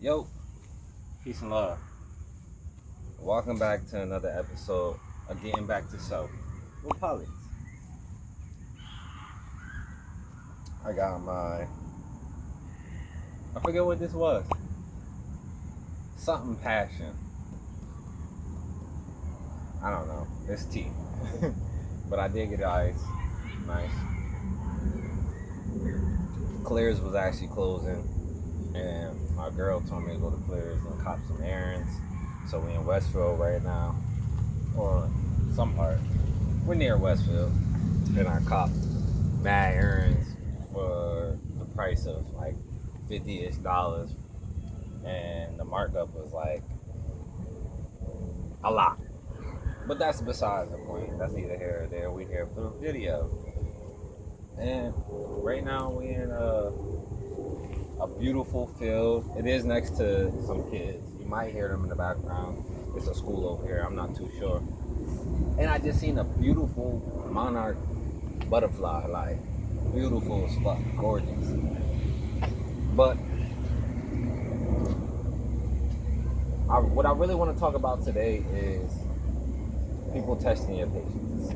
Yo, peace and love. Welcome back to another episode of Getting Back to Self with Politics. I got I forget what this was. Something passion. I don't know. It's tea. But I did get ice. Nice. Clears was actually closing. And my girl told me to go to Clears and cop some errands. So we in Westfield right now. Or some part. We're near Westfield. And I copped mad errands for the price of like $50-ish. And the markup was like a lot. But that's besides the point. That's neither here or there. We here for the video. And right now we in a beautiful field. It is next to some kids. You might hear them in the background. It's a school over here. I'm not too sure. And I just seen a beautiful monarch butterfly. Like, beautiful as fuck. Gorgeous. But what I really want to talk about today is people testing your patience.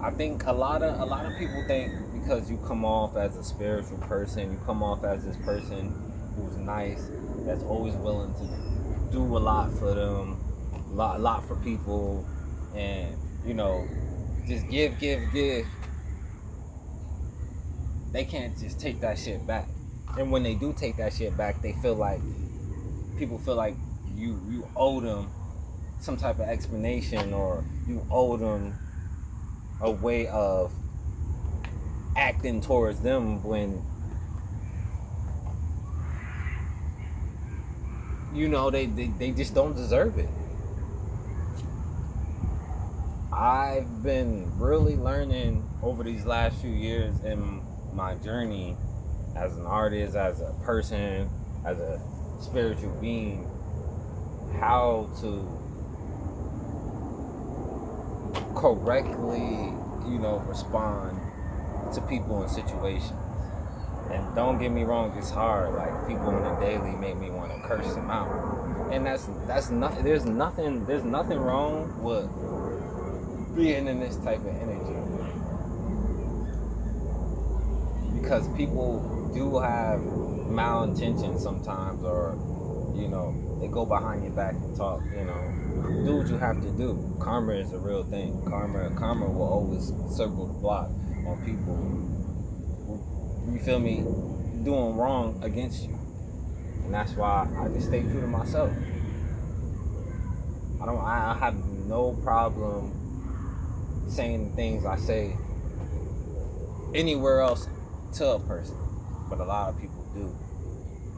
I think a lot of people think because you come off as a spiritual person, you come off as this person who's nice, that's always willing to do a lot for them, a lot for people, and just give. They can't just take that shit back. And when they do take that shit back, people feel like you owe them some type of explanation, or you owe them a way of acting towards them when they just don't deserve it. I've been really learning over these last few years in my journey as an artist, as a person, as a spiritual being, how to correctly, respond to people in situations. And don't get me wrong, it's hard. Like, people on a daily make me want to curse them out. And that's nothing. There's nothing wrong with being in this type of energy. Because people do have malintentions sometimes, or they go behind your back and talk. Do what you have to do. Karma is a real thing. Karma will always circle the block on people who, you feel me, doing wrong against you. And that's why I just stay true to myself. I have no problem saying the things I say anywhere else to a person, but a lot of people do.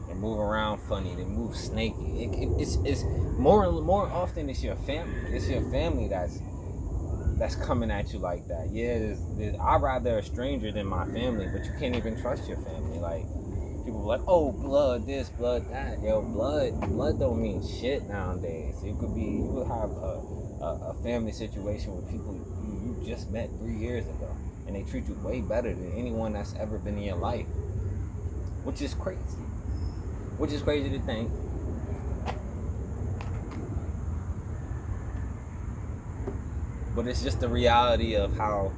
They move around funny. They move snaky. It's more often it's your family. It's your family that's coming at you like that. Yeah, I'd rather a stranger than my family, but you can't even trust your family. Like, people are like, oh, blood this, blood that. Yo, blood don't mean shit nowadays. You could have a family situation with people you just met 3 years ago, and they treat you way better than anyone that's ever been in your life, which is crazy. Which is crazy to think. But it's just the reality of how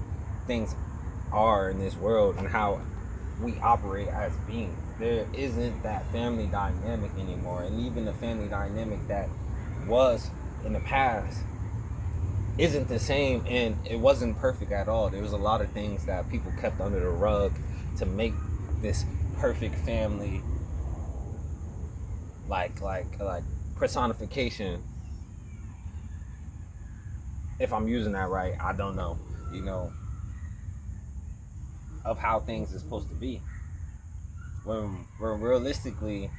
things are in this world and how we operate as beings. There isn't that family dynamic anymore. And even the family dynamic that was in the past isn't the same, and it wasn't perfect at all. There was a lot of things that people kept under the rug to make this perfect family like personification. If I'm using that right, I don't know, of how things are supposed to be. When realistically,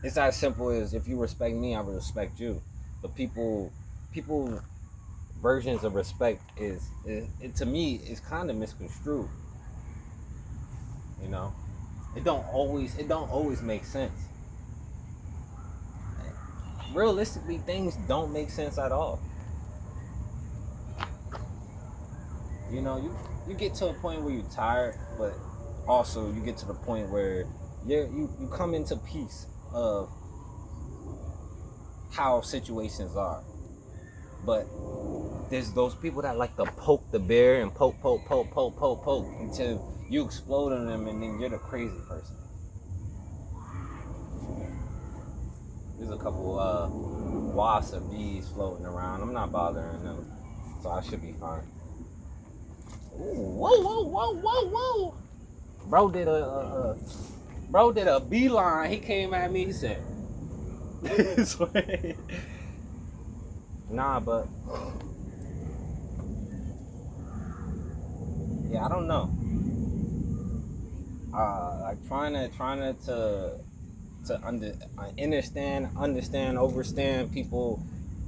it's as simple as, if you respect me, I will respect you. But people versions of respect is to me is kind of misconstrued. It don't always make sense. Realistically, things don't make sense at all. You get to a point where you're tired, but also you get to the point where you come into peace of how situations are. But there's those people that like to poke the bear and poke until you explode on them, and then you're the crazy person. There's a couple wasps or bees floating around. I'm not bothering them, so I should be fine. Ooh, whoa! Bro did a beeline. He came at me. He said, "This way." Nah, but yeah, I don't know. Like trying to understand, overstand people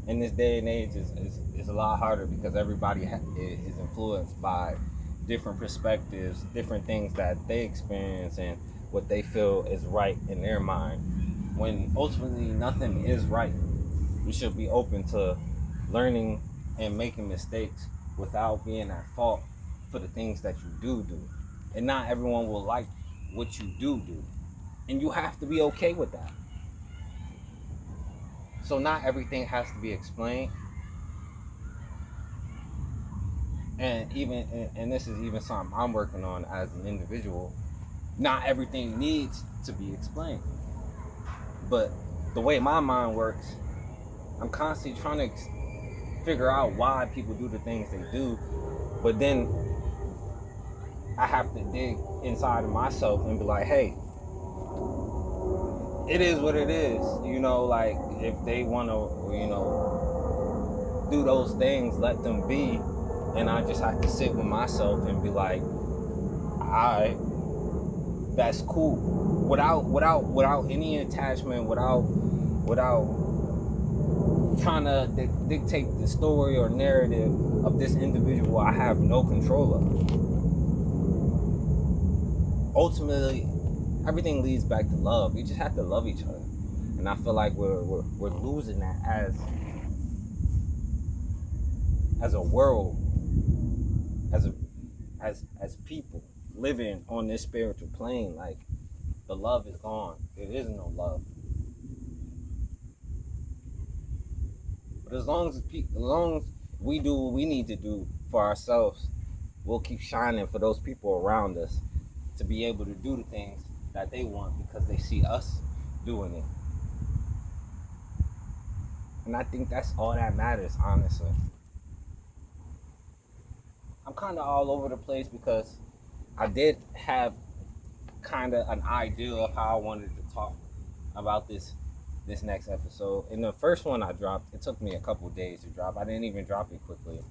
in this day and age is a lot harder because everybody is influenced by different perspectives, different things that they experience, and what they feel is right in their mind. When ultimately nothing is right, you should be open to learning and making mistakes without being at fault for the things that you do. And not everyone will like what you do. And you have to be okay with that. So not everything has to be explained. And this is even something I'm working on as an individual. Not everything needs to be explained. But the way my mind works, I'm constantly trying to figure out why people do the things they do. But then I have to dig inside of myself and be like, hey, it is what it is. Like if they want to, do those things, let them be. And I just have to sit with myself and be like, alright, that's cool. Without any attachment, without trying to dictate the story or narrative of this individual I have no control of. Ultimately, everything leads back to love. We just have to love each other, and I feel like we're losing that as a world, as people living on this spiritual plane. Like the love is gone. There is no love. But as long as we do what we need to do for ourselves, we'll keep shining for those people around us to be able to do the things that they want because they see us doing it. And I think that's all that matters, honestly. I'm kind of all over the place because I did have kind of an idea of how I wanted to talk about this next episode. In the first one I dropped, it took me a couple days to drop. I didn't even drop it quickly.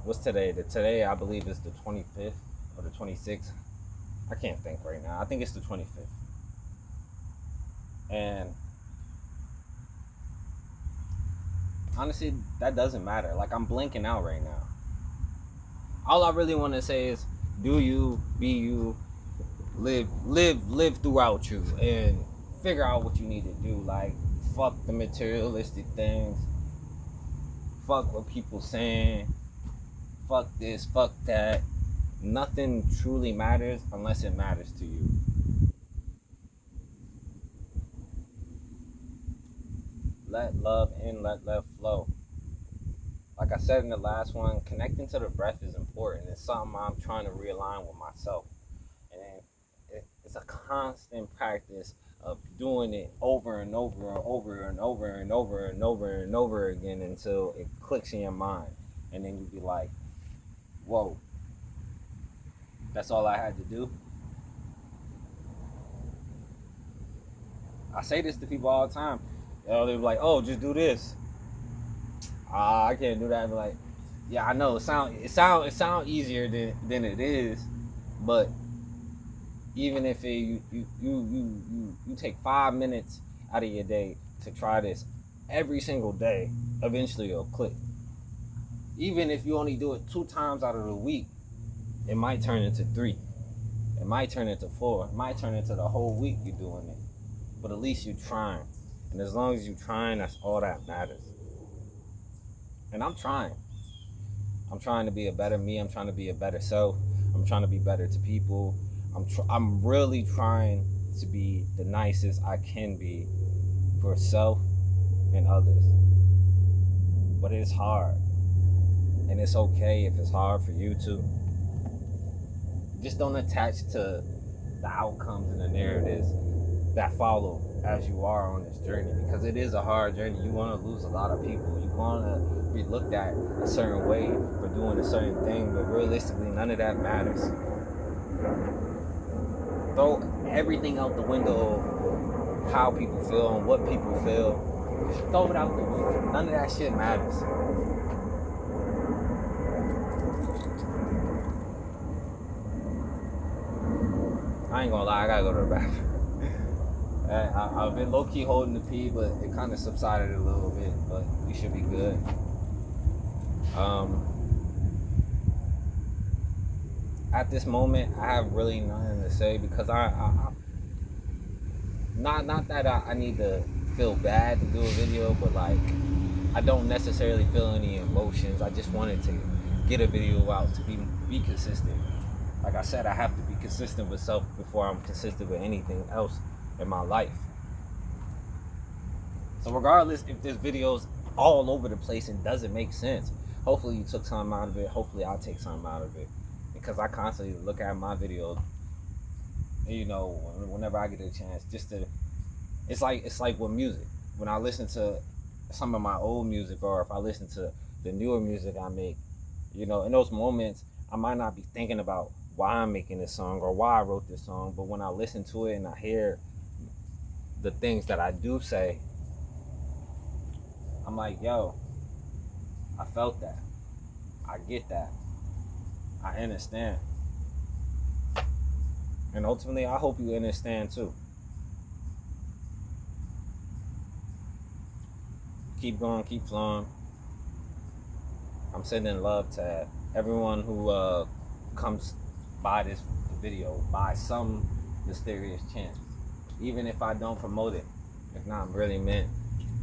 What's today? Today I believe is the 25th or the 26th. I can't think right now. I think it's the 25th. And honestly, that doesn't matter. Like, I'm blanking out right now. All I really want to say is, do you, be you, live throughout you, and figure out what you need to do. Like, fuck the materialistic things. Fuck what people saying. Fuck this, fuck that. Nothing truly matters unless it matters to you. Let love in, let love flow. Like I said in the last one, connecting to the breath is important. It's something I'm trying to realign with myself. And it's a constant practice of doing it over and over and over and over and over and over and over again until it clicks in your mind. And then you be like, whoa, that's all I had to do? I say this to people all the time. They're like, oh, just do this. I can't do that. I'm like, yeah, I know. It sound easier than it is, but even if you take 5 minutes out of your day to try this every single day, eventually it'll click. Even if you only do it 2 times out of the week, it might turn into 3. It might turn into 4. It might turn into the whole week you're doing it. But at least you're trying. And as long as you're trying, that's all that matters. And I'm trying. I'm trying to be a better me. I'm trying to be a better self. I'm trying to be better to people. I'm really trying to be the nicest I can be for self and others. But it's hard. And it's okay if it's hard for you too. Just don't attach to the outcomes and the narratives that follow as you are on this journey, because it is a hard journey. You're going to lose a lot of people. You're going to be looked at a certain way for doing a certain thing, but realistically, none of that matters. Throw everything out the window of how people feel and what people feel. Just throw it out the window. None of that shit matters. I ain't gonna lie, I gotta go to the bathroom. I've been low-key holding the pee, but it kind of subsided a little bit, but we should be good. At this moment, I have really nothing to say, because not that I need to feel bad to do a video, but like, I don't necessarily feel any emotions. I just wanted to get a video out to be consistent. Like I said, I have to be consistent with self before I'm consistent with anything else in my life. So regardless if this video's all over the place and doesn't make sense, hopefully you took something out of it. Hopefully I'll take something out of it, because I constantly look at my videos, you know, whenever I get a chance, just to, it's like with music. When I listen to some of my old music, or if I listen to the newer music I make, you know, in those moments I might not be thinking about why I'm making this song or why I wrote this song, but when I listen to it and I hear the things that I do say, I'm like, yo, I felt that. I get that. I understand. And ultimately, I hope you understand too. Keep going, keep flowing. I'm sending love to everyone who comes by this video by some mysterious chance. Even if I don't promote it, it's not really meant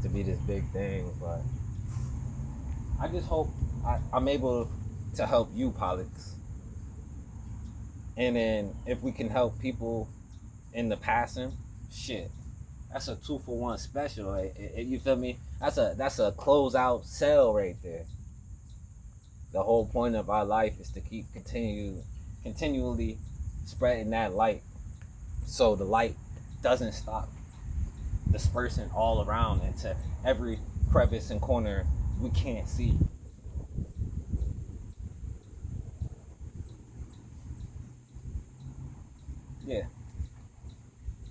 to be this big thing, but I just hope I'm able to help you, Pollux. And then if we can help people in the passing, shit, that's a 2-for-1 special. Like, you feel me? That's a closeout sale right there. The whole point of our life is to keep continually spreading that light, so the light doesn't stop dispersing all around into every crevice and corner we can't see. Yeah.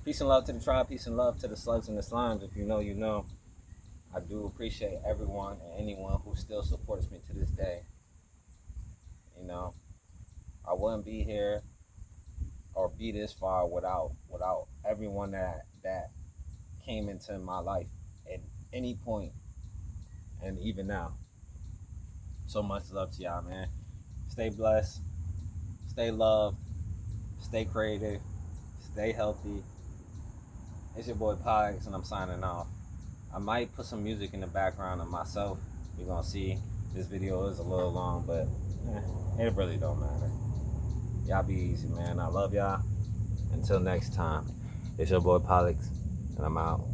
Peace and love to the tribe. Peace and love to the slugs and the slimes. If you know, you know. I do appreciate everyone and anyone who still supports me to this day. You know, I wouldn't be here or be this far without everyone that came into my life at any point, and even now. So much love to y'all, man. Stay blessed, stay loved, stay creative, stay healthy. It's your boy Pollux, and I'm signing off. I might put some music in the background of myself. You're gonna see this video is a little long, but it really don't matter. Y'all be easy, man. I love y'all. Until next time, it's your boy Pollux, and I'm out.